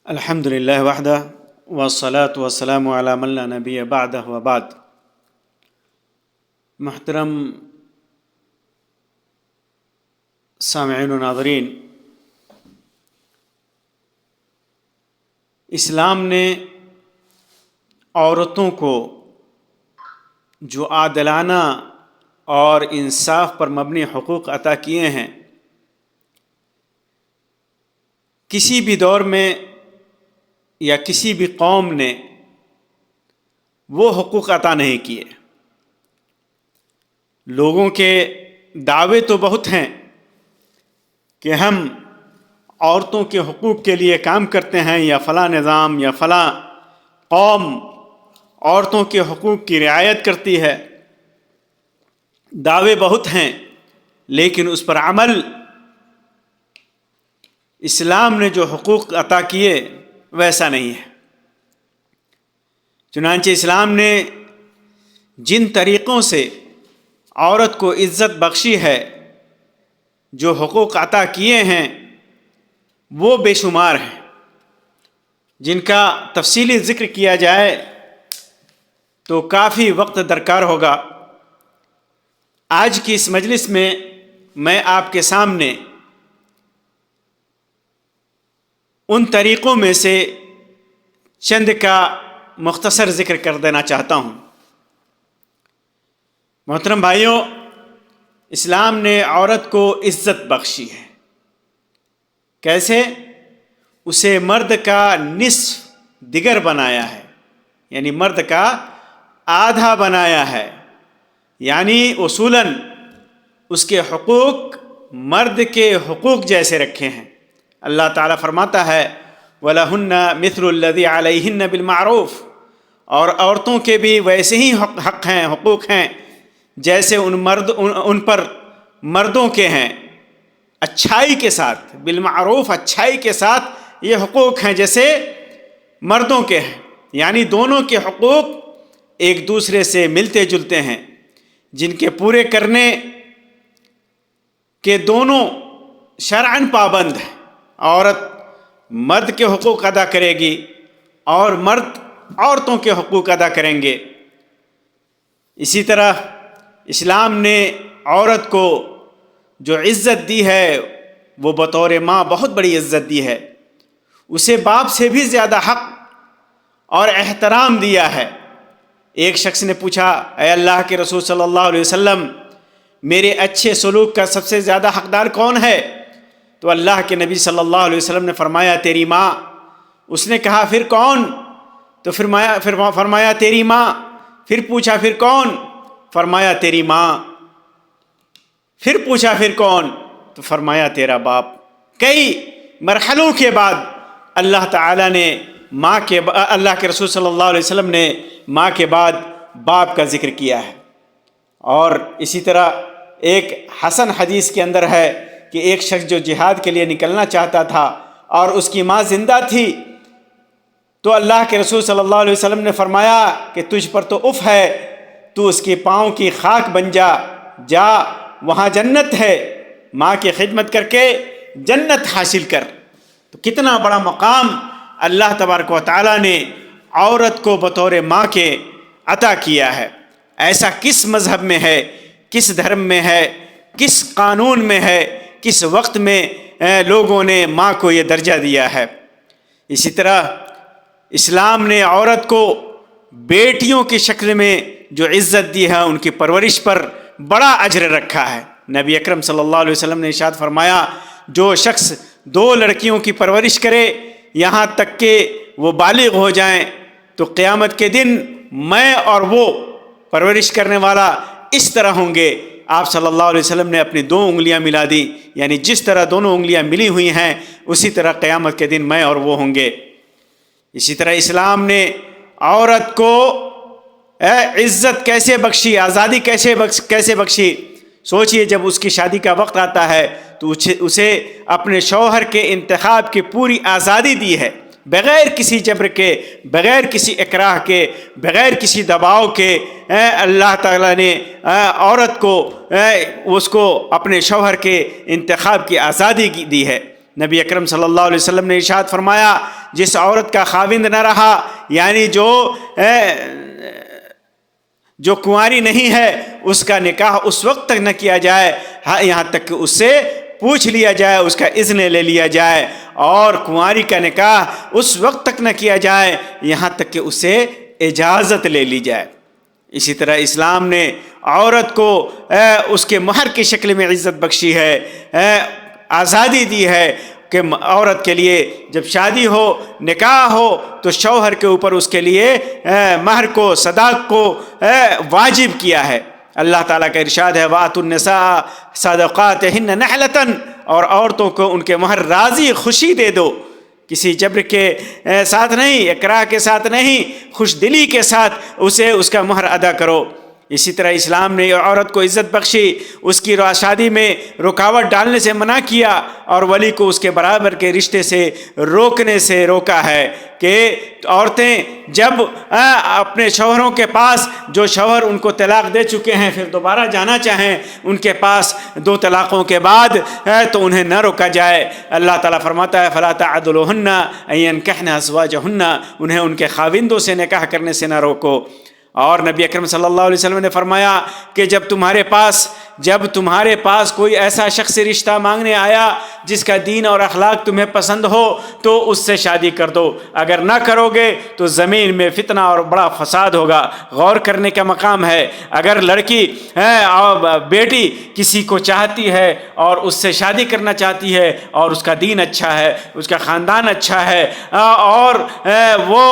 الحمد للہ وحدہ والصلاة والسلام علی من لا نبی بعدہ وبعد۔ محترم سامعین و ناظرین، اسلام نے عورتوں کو جو عادلانہ اور انصاف پر مبنی حقوق عطا کیے ہیں، کسی بھی دور میں یا کسی بھی قوم نے وہ حقوق عطا نہیں کیے۔ لوگوں کے دعوے تو بہت ہیں کہ ہم عورتوں کے حقوق کے لیے کام کرتے ہیں، یا فلاں نظام یا فلاں قوم عورتوں کے حقوق کی رعایت کرتی ہے۔ دعوے بہت ہیں، لیکن اس پر عمل اسلام نے جو حقوق عطا کیے ویسا نہیں ہے۔ چنانچہ اسلام نے جن طریقوں سے عورت کو عزت بخشی ہے، جو حقوق عطا کیے ہیں، وہ بے شمار ہیں، جن کا تفصیلی ذکر کیا جائے تو کافی وقت درکار ہوگا۔ آج کی اس مجلس میں آپ کے سامنے ان طریقوں میں سے چند کا مختصر ذکر کر دینا چاہتا ہوں۔ محترم بھائیوں، اسلام نے عورت کو عزت بخشی ہے۔ کیسے؟ اسے مرد کا نصف دیگر بنایا ہے، یعنی مرد کا آدھا بنایا ہے، یعنی اصولاً اس کے حقوق مرد کے حقوق جیسے رکھے ہیں۔ اللہ تعالیٰ فرماتا ہے وَلَهُنَّ مِثْلُ الَّذِي عَلَيْهِنَّ بِالْمَعْرُوفِ، اور عورتوں کے بھی ویسے ہی حق ہیں، حقوق ہیں جیسے ان پر مردوں کے ہیں، اچھائی کے ساتھ، بالمعروف، اچھائی کے ساتھ یہ حقوق ہیں جیسے مردوں کے ہیں، یعنی دونوں کے حقوق ایک دوسرے سے ملتے جلتے ہیں، جن کے پورے کرنے کے دونوں شرعاً پابند ہیں۔ عورت مرد کے حقوق ادا کرے گی اور مرد عورتوں کے حقوق ادا کریں گے۔ اسی طرح اسلام نے عورت کو جو عزت دی ہے وہ بطور ماں بہت بڑی عزت دی ہے۔ اسے باپ سے بھی زیادہ حق اور احترام دیا ہے۔ ایک شخص نے پوچھا، اے اللہ کے رسول صلی اللہ علیہ وسلم، میرے اچھے سلوک کا سب سے زیادہ حقدار کون ہے؟ تو اللہ کے نبی صلی اللہ علیہ وسلم نے فرمایا تیری ماں۔ اس نے کہا پھر کون؟ تو فرمایا تیری ماں۔ پھر پوچھا پھر کون؟ فرمایا تیری ماں۔ پھر پوچھا پھر کون؟ تو فرمایا تیرا باپ۔ کئی مرحلوں کے بعد اللہ تعالیٰ نے اللہ کے رسول صلی اللہ علیہ وسلم نے ماں کے بعد باپ کا ذکر کیا ہے۔ اور اسی طرح ایک حسن حدیث کے اندر ہے کہ ایک شخص جو جہاد کے لیے نکلنا چاہتا تھا اور اس کی ماں زندہ تھی، تو اللہ کے رسول صلی اللہ علیہ وسلم نے فرمایا کہ تجھ پر تو اف ہے، تو اس کے پاؤں کی خاک بن جا وہاں جنت ہے، ماں کی خدمت کر کے جنت حاصل کر۔ تو کتنا بڑا مقام اللہ تبارک و تعالیٰ نے عورت کو بطور ماں کے عطا کیا ہے۔ ایسا کس مذہب میں ہے، کس دھرم میں ہے، کس قانون میں ہے، کس وقت میں لوگوں نے ماں کو یہ درجہ دیا ہے؟ اسی طرح اسلام نے عورت کو بیٹیوں کی شکل میں جو عزت دی ہے، ان کی پرورش پر بڑا اجر رکھا ہے۔ نبی اکرم صلی اللہ علیہ وسلم نے ارشاد فرمایا جو شخص 2 لڑکیوں کی پرورش کرے یہاں تک کہ وہ بالغ ہو جائیں، تو قیامت کے دن میں اور وہ پرورش کرنے والا اس طرح ہوں گے۔ آپ صلی اللہ علیہ وسلم نے اپنی 2 انگلیاں ملا دی، یعنی جس طرح دونوں انگلیاں ملی ہوئی ہیں اسی طرح قیامت کے دن میں اور وہ ہوں گے۔ اسی طرح اسلام نے عورت کو عزت کیسے بخشی، آزادی کیسے بخشی؟ سوچئے، جب اس کی شادی کا وقت آتا ہے تو اسے اپنے شوہر کے انتخاب کی پوری آزادی دی ہے، بغیر کسی جبر کے، بغیر کسی اکراہ کے، بغیر کسی دباؤ کے۔ اللہ تعالیٰ نے عورت کو اس کو اپنے شوہر کے انتخاب کی آزادی دی ہے۔ نبی اکرم صلی اللہ علیہ وسلم نے ارشاد فرمایا جس عورت کا خاوند نہ رہا، یعنی جو کنواری نہیں ہے، اس کا نکاح اس وقت تک نہ کیا جائے یہاں تک کہ اس سے پوچھ لیا جائے، اس کا اذن لے لیا جائے، اور کنواری کا نکاح اس وقت تک نہ کیا جائے یہاں تک کہ اس سے اجازت لے لی جائے۔ اسی طرح اسلام نے عورت کو اس کے مہر کی شکل میں عزت بخشی ہے، آزادی دی ہے کہ عورت کے لیے جب شادی ہو، نکاح ہو، تو شوہر کے اوپر اس کے لیے مہر کو، صداق کو واجب کیا ہے۔ اللہ تعالیٰ کا ارشاد ہے وَآتُوا النِّسَاءَ صَدَقَاتِهِنَّ نِحْلَةً، اور عورتوں کو ان کے مہر راضی خوشی دے دو، کسی جبر کے ساتھ نہیں، اکراہ کے ساتھ نہیں، خوش دلی کے ساتھ اسے اس کا مہر ادا کرو۔ اسی طرح اسلام نے عورت کو عزت بخشی، اس کی شادی میں رکاوٹ ڈالنے سے منع کیا، اور ولی کو اس کے برابر کے رشتے سے روکنے سے روکا ہے کہ عورتیں جب اپنے شوہروں کے پاس، جو شوہر ان کو طلاق دے چکے ہیں، پھر دوبارہ جانا چاہیں ان کے پاس 2 طلاقوں کے بعد، تو انہیں نہ روکا جائے۔ اللہ تعالیٰ فرماتا ہے فَلَا تَعْضُلُوهُنَّ أَن يَنكِحْنَ أَزْوَاجَهُنَّ، انہیں ان کے خاوندوں سے نکاح کرنے سے نہ روکو۔ اور نبی اکرم صلی اللہ علیہ وسلم نے فرمایا کہ جب تمہارے پاس کوئی ایسا شخص رشتہ مانگنے آیا جس کا دین اور اخلاق تمہیں پسند ہو تو اس سے شادی کر دو، اگر نہ کرو گے تو زمین میں فتنہ اور بڑا فساد ہوگا۔ غور کرنے کا مقام ہے، اگر لڑکی بیٹی کسی کو چاہتی ہے اور اس سے شادی کرنا چاہتی ہے، اور اس کا دین اچھا ہے، اس کا خاندان اچھا ہے، اور وہ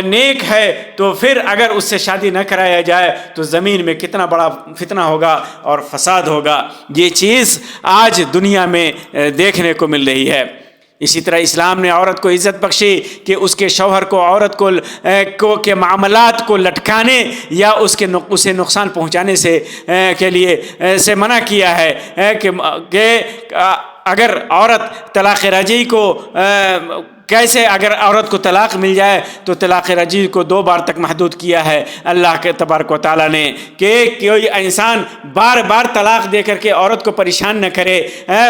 نیک ہے، تو پھر اگر اس سے شادی نہ کرایا جائے تو زمین میں کتنا بڑا فتنہ ہوگا اور فساد ہوگا۔ یہ چیز آج دنیا میں دیکھنے کو مل رہی ہے۔ اسی طرح اسلام نے عورت کو عزت بخشی کہ اس کے شوہر کو عورت کو کے معاملات کو لٹکانے یا اسے نقصان پہنچانے کے لیے سے منع کیا ہے کہ اگر عورت طلاق رجعی کو کیسے، اگر عورت کو طلاق مل جائے تو طلاق رجعی کو 2 بار تک محدود کیا ہے اللہ کے تبارک و تعالیٰ نے، کہ کوئی انسان بار بار طلاق دے کر کے عورت کو پریشان نہ کرے،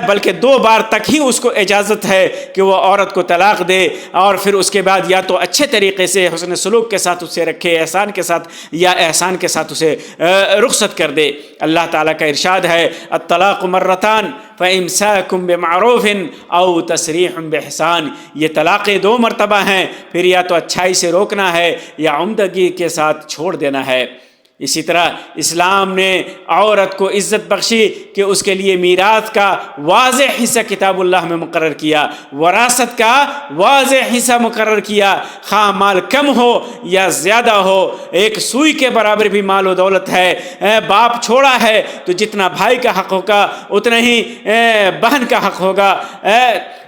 بلکہ 2 بار تک ہی اس کو اجازت ہے کہ وہ عورت کو طلاق دے، اور پھر اس کے بعد یا تو اچھے طریقے سے حسن سلوک کے ساتھ اسے رکھے، احسان کے ساتھ، یا احسان کے ساتھ اسے رخصت کر دے۔ اللہ تعالیٰ کا ارشاد ہے الطلاق مرتان فإمساک بمعروف او تسریح بإحسان، یہ طلاق 2 مرتبہ ہیں، پھر یا تو اچھائی سے روکنا ہے یا عمدگی کے ساتھ چھوڑ دینا ہے۔ اسی طرح اسلام نے عورت کو عزت بخشی کہ اس کے لیے میراث کا واضح حصہ کتاب اللہ میں مقرر کیا، وراثت کا واضح حصہ مقرر کیا، خواہ مال کم ہو یا زیادہ ہو، 1 سوئی کے برابر بھی مال و دولت ہے۔ باپ چھوڑا ہے تو جتنا بھائی کا حق ہوگا اتنا ہی بہن کا حق ہوگا۔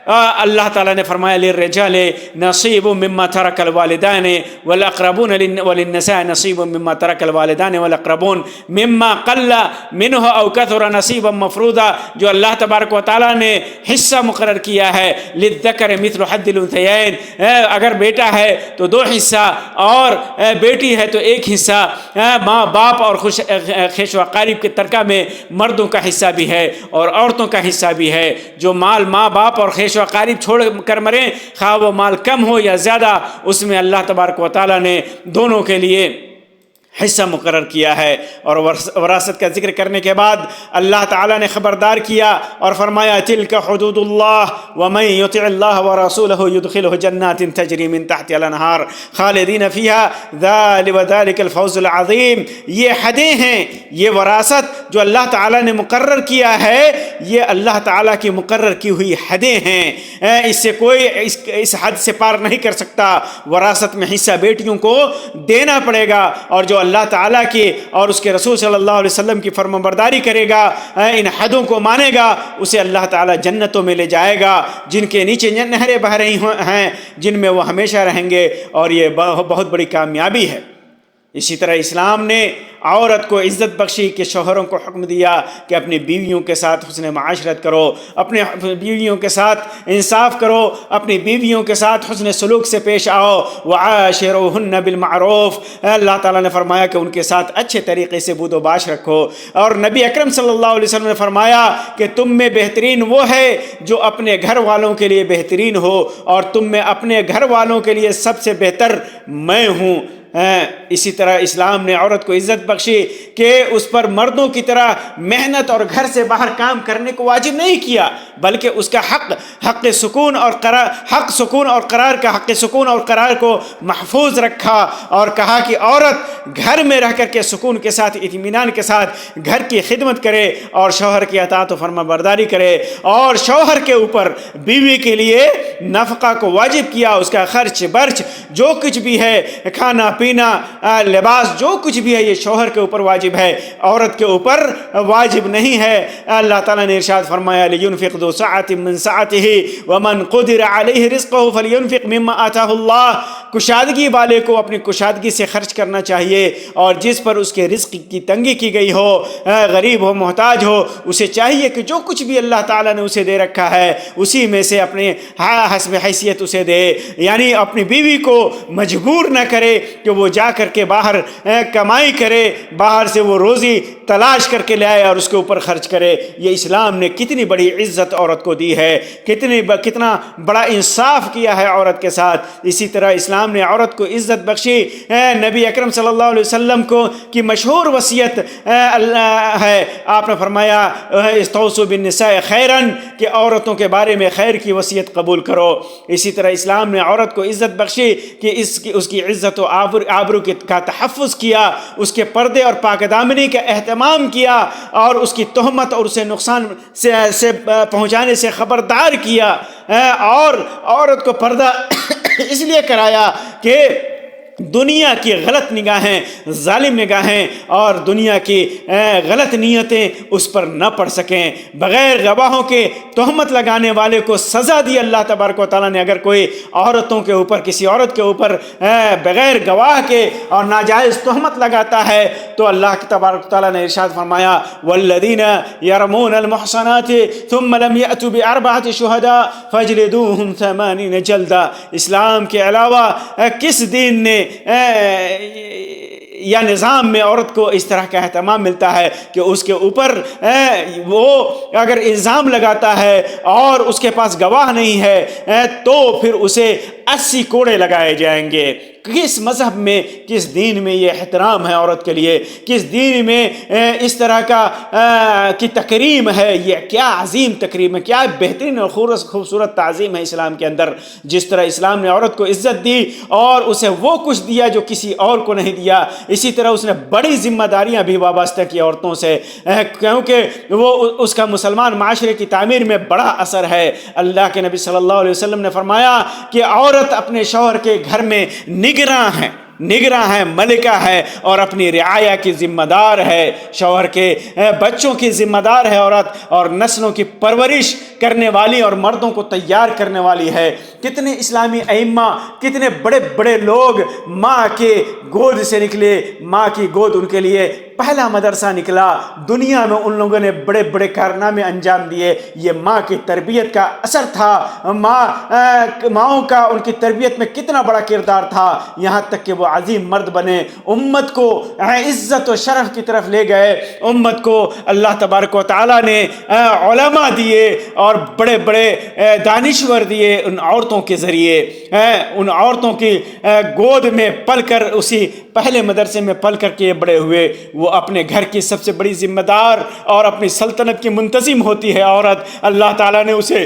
اللہ تعالیٰ نے فرمایا للرجال نصیب مما ترک الوالدان والاقربون وللنساء نصیب مما ترک الوالدان والاقربون مما قل منه او كثر نصیبا مفروضا، جو اللہ تبارک و تعالیٰ نے حصہ مقرر کیا ہے للذکر مثل حظ الانثیین، اگر بیٹا ہے تو 2 حصہ اور بیٹی ہے تو 1 حصہ، ماں باپ اور خیش و اقارب کے ترکہ میں مردوں کا حصہ بھی ہے اور عورتوں کا حصہ بھی ہے۔ جو مال ماں باپ اور خیش و اقارب چھوڑ کر مریں، خواہ وہ مال کم ہو یا زیادہ، اس میں اللہ تبارک و تعالیٰ نے دونوں کے لیے حصہ مقرر کیا ہے۔ اور وراثت کا ذکر کرنے کے بعد اللہ تعالیٰ نے خبردار کیا اور فرمایا تلک حدود اللہ ومن یطع اللہ ورسولہ یدخلہ جنات تجری من تحتها الانہار خالدین فیہا وذلک الفوز العظیم۔ یہ حدیں ہیں، یہ وراثت جو اللہ تعالیٰ نے مقرر کیا ہے، یہ اللہ تعالیٰ کی مقرر کی ہوئی حدیں ہیں، اس سے کوئی اس حد سے پار نہیں کر سکتا۔ وراثت میں حصہ بیٹیوں کو دینا پڑے گا، اور جو اللہ تعالیٰ کی اور اس کے رسول صلی اللہ علیہ وسلم کی فرمانبرداری کرے گا، ان حدوں کو مانے گا، اسے اللہ تعالیٰ جنتوں میں لے جائے گا جن کے نیچے نہریں بہہ رہی ہیں، جن میں وہ ہمیشہ رہیں گے، اور یہ بہت بڑی کامیابی ہے۔ اسی طرح اسلام نے عورت کو عزت بخشی کہ شوہروں کو حکم دیا کہ اپنی بیویوں کے ساتھ حسن معاشرت کرو، اپنے بیویوں کے ساتھ انصاف کرو، اپنی بیویوں کے ساتھ حسن سلوک سے پیش آؤ۔ وعاشروہن بالمعروف، اللہ تعالیٰ نے فرمایا کہ ان کے ساتھ اچھے طریقے سے بود و باش رکھو۔ اور نبی اکرم صلی اللہ علیہ وسلم نے فرمایا کہ تم میں بہترین وہ ہے جو اپنے گھر والوں کے لیے بہترین ہو، اور تم میں اپنے گھر والوں کے لیے سب سے بہتر میں ہوں۔ اسی طرح اسلام نے عورت کو عزت بخشی کہ اس پر مردوں کی طرح محنت اور گھر سے باہر کام کرنے کو واجب نہیں کیا، بلکہ اس کا حق سکون اور قرار کو محفوظ رکھا، اور کہا کہ عورت گھر میں رہ کر کے سکون کے ساتھ، اطمینان کے ساتھ گھر کی خدمت کرے اور شوہر کی اطاعت و فرما برداری کرے، اور شوہر کے اوپر بیوی کے لیے نفقہ کو واجب کیا، اس کا خرچ برچ جو کچھ بھی ہے، کھانا پینا لباس جو کچھ بھی ہے، یہ شوہر کے اوپر واجب ہے، عورت کے اوپر واجب نہیں ہے۔ اللہ تعالیٰ نے ارشاد فرمایا لِيُنْفِقْ ذُو سَعَةٍ مِّن سَعَتِهِ وَمَنْ قُدِرَ عَلَيْهِ رِزْقُهُ فَلْيُنْفِقْ مِمَّا آتَاهُ اللَّهُ۔ کشادگی والے کو اپنی کشادگی سے خرچ کرنا چاہیے، اور جس پر اس کے رزق کی تنگی کی گئی ہو، غریب ہو، محتاج ہو، اسے چاہیے کہ جو کچھ بھی اللہ تعالیٰ نے اسے دے رکھا ہے اسی میں سے اپنے حسب حیثیت اسے دے، یعنی اپنی بیوی کو مجبور نہ کرے کہ وہ جا کر کے باہر کمائی کرے، باہر سے وہ روزی تلاش کر کے لے آئے اور اس کے اوپر خرچ کرے۔ یہ اسلام نے کتنی بڑی عزت عورت کو دی ہے، کتنا بڑا انصاف کیا ہے عورت کے ساتھ۔ اسی طرح اسلام نے عورت کو عزت بخشی۔ نبی اکرم صلی اللہ علیہ وسلم کی مشہور وصیت ہے، آپ نے فرمایا استوصوا بالنساء خیرا، کہ عورتوں کے بارے میں خیر کی وصیت قبول کرو۔ اسی طرح اسلام نے عورت کو عزت بخشی کہ اس کی عزت و آبرو کا تحفظ کیا، اس کے پردے اور پاک دامنی کا اہتمام کیا، اور اس کی تہمت اور اسے نقصان سے پہنچانے سے خبردار کیا، اور عورت کو پردہ اس لیے کرایا کہ دنیا کی غلط نگاہیں، ظالم نگاہیں اور دنیا کی غلط نیتیں اس پر نہ پڑ سکیں۔ بغیر گواہوں کے تہمت لگانے والے کو سزا دی اللہ تبارک و تعالیٰ نے۔ اگر کوئی عورتوں کے اوپر، کسی عورت کے اوپر بغیر گواہ کے اور ناجائز تہمت لگاتا ہے تو اللہ تبارک و تعالیٰ نے ارشاد فرمایا والذین یرمون المحصنات ثم لم یأتوا بأربعة شہداء فاجلدوہم 80 جلدہ۔ اسلام کے علاوہ کس دین نے یا نظام میں عورت کو اس طرح کا اہتمام ملتا ہے کہ اس کے اوپر وہ اگر الزام لگاتا ہے اور اس کے پاس گواہ نہیں ہے تو پھر اسے 80 کوڑے لگائے جائیں گے۔ کس مذہب میں، کس دین میں یہ احترام ہے عورت کے لیے؟ کس دین میں اس طرح کی تکریم ہے؟ یہ کیا عظیم تکریم ہے، کیا بہترین اور خوبصورت تعظیم ہے اسلام کے اندر۔ جس طرح اسلام نے عورت کو عزت دی اور اسے وہ کچھ دیا جو کسی اور کو نہیں دیا، اسی طرح اس نے بڑی ذمہ داریاں بھی وابستہ کی عورتوں سے، کیونکہ وہ اس کا مسلمان معاشرے کی تعمیر میں بڑا اثر ہے۔ اللہ کے نبی صلی اللہ علیہ وسلم نے فرمایا کہ عورت اپنے شوہر کے گھر میں نگراں ہے، ملکہ ہے، اور اپنی رعایا کی ذمہ دار ہے، شوہر کے بچوں کی ذمہ دار ہے عورت، اور نسلوں کی پرورش کرنے والی اور مردوں کو تیار کرنے والی ہے۔ کتنے اسلامی ائمہ، کتنے بڑے بڑے لوگ ماں کے گود سے نکلے، ماں کی گود ان کے لیے پہلا مدرسہ نکلا۔ دنیا میں ان لوگوں نے بڑے بڑے کارنامے انجام دیے، یہ ماں کی تربیت کا اثر تھا۔ ماؤں کا ان کی تربیت میں کتنا بڑا کردار تھا، یہاں تک کہ وہ عظیم مرد بنے، امت کو عزت و شرف کی طرف لے گئے۔ امت کو اللہ تبارک و تعالیٰ نے علماء دیے اور بڑے بڑے دانشور دیے ان عورتوں کے ذریعے۔ ان عورتوں کی گود میں پل کر، اسی پہلے مدرسے میں پل کر کے یہ بڑے ہوئے۔ وہ اپنے گھر کی سب سے بڑی ذمہ دار اور اپنی سلطنت کی منتظم ہوتی ہے عورت۔ اللہ تعالیٰ نے اسے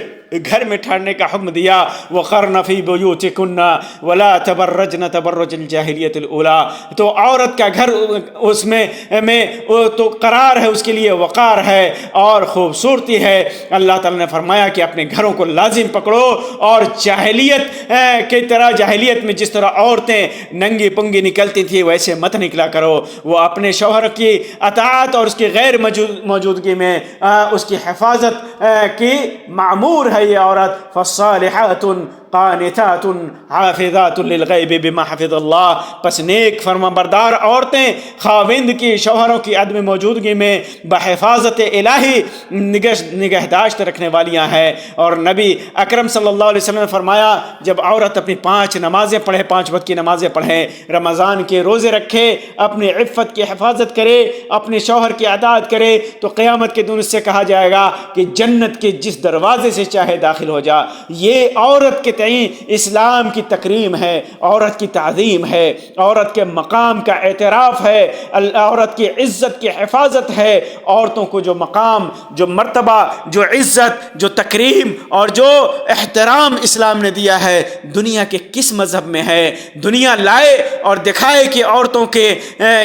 گھر میں ٹھہرنے کا حکم دیا، وَقَرْنَ فِي بُيُوتِكُنَّ وَلَا تَبَرَّجْنَ تَبَرُّجَ الْجَاهِلِيَّةِ الْأُولَىٰ۔ تو عورت کا گھر اس میں تو قرار ہے، اس کے لیے وقار ہے اور خوبصورتی ہے۔ اللہ تعالیٰ نے فرمایا کہ اپنے گھروں کو لازم پکڑو اور جاہلیت کی طرح، جاہلیت میں جس طرح عورتیں ننگی پنگی نکلتی تھی ویسے مت نکلا کرو۔ وہ اپنے شوہر کی اطاعت اور اس کی غیر موجودگی میں اس کی حفاظت کی معمور ہے یہ عورت۔ فالصالحات قانتات حافظات للغیب بما حفظ اللہ، پس نیک فرما بردار عورتیں خاوند کی، شوہروں کی عدم موجودگی میں بحفاظت الہی نگہداشت رکھنے والیاں ہیں۔ اور نبی اکرم صلی اللہ علیہ وسلم نے فرمایا جب عورت اپنی 5 نمازیں پڑھے، 5 وقت کی نمازیں پڑھے، رمضان کے روزے رکھے، اپنی عفت کی حفاظت کرے، اپنے شوہر کی اطاعت کرے، تو قیامت کے دن اس سے کہا جائے گا کہ جنت کے جس دروازے سے چاہے داخل ہو جا۔ یہ عورت کے تئیں اسلام کی تکریم ہے، عورت کی تعظیم ہے، عورت کے مقام کا اعتراف ہے، عورت کی عزت کی حفاظت ہے۔ عورتوں کو جو مقام، جو مرتبہ، جو عزت، جو تکریم اور جو احترام اسلام نے دیا ہے، دنیا کے کس مذہب میں ہے؟ دنیا لائے اور دکھائے کہ عورتوں کے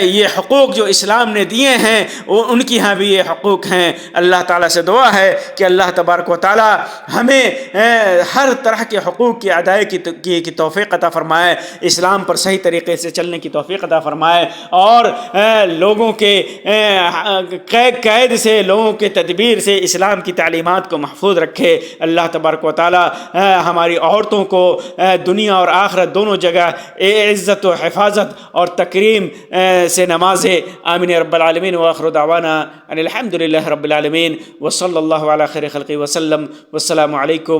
یہ حقوق جو اسلام نے دیے ہیں ان کی ہاں بھی یہ حقوق ہیں۔ اللہ تعالیٰ سے دعا ہے کہ اللہ تبارک و تعالیٰ ہمیں ہر طرح کے حقوق کی ادائیگی کی توفیق عطا فرمائے، اسلام پر صحیح طریقے سے چلنے کی توفیق عطا فرمائے، اور لوگوں کے قید سے، لوگوں کے تدبیر سے اسلام کی تعلیمات کو محفوظ رکھے۔ اللہ تبارک و تعالیٰ ہماری عورتوں کو دنیا اور آخرت دونوں جگہ عزت و حفاظت اور تکریم سے نوازے۔ آمین رب العالمین، وآخر دعوانا ان الحمد للہ رب العالمین، وصلی اللہ علی خیر خلقہ وسلم، والسلام علیکم۔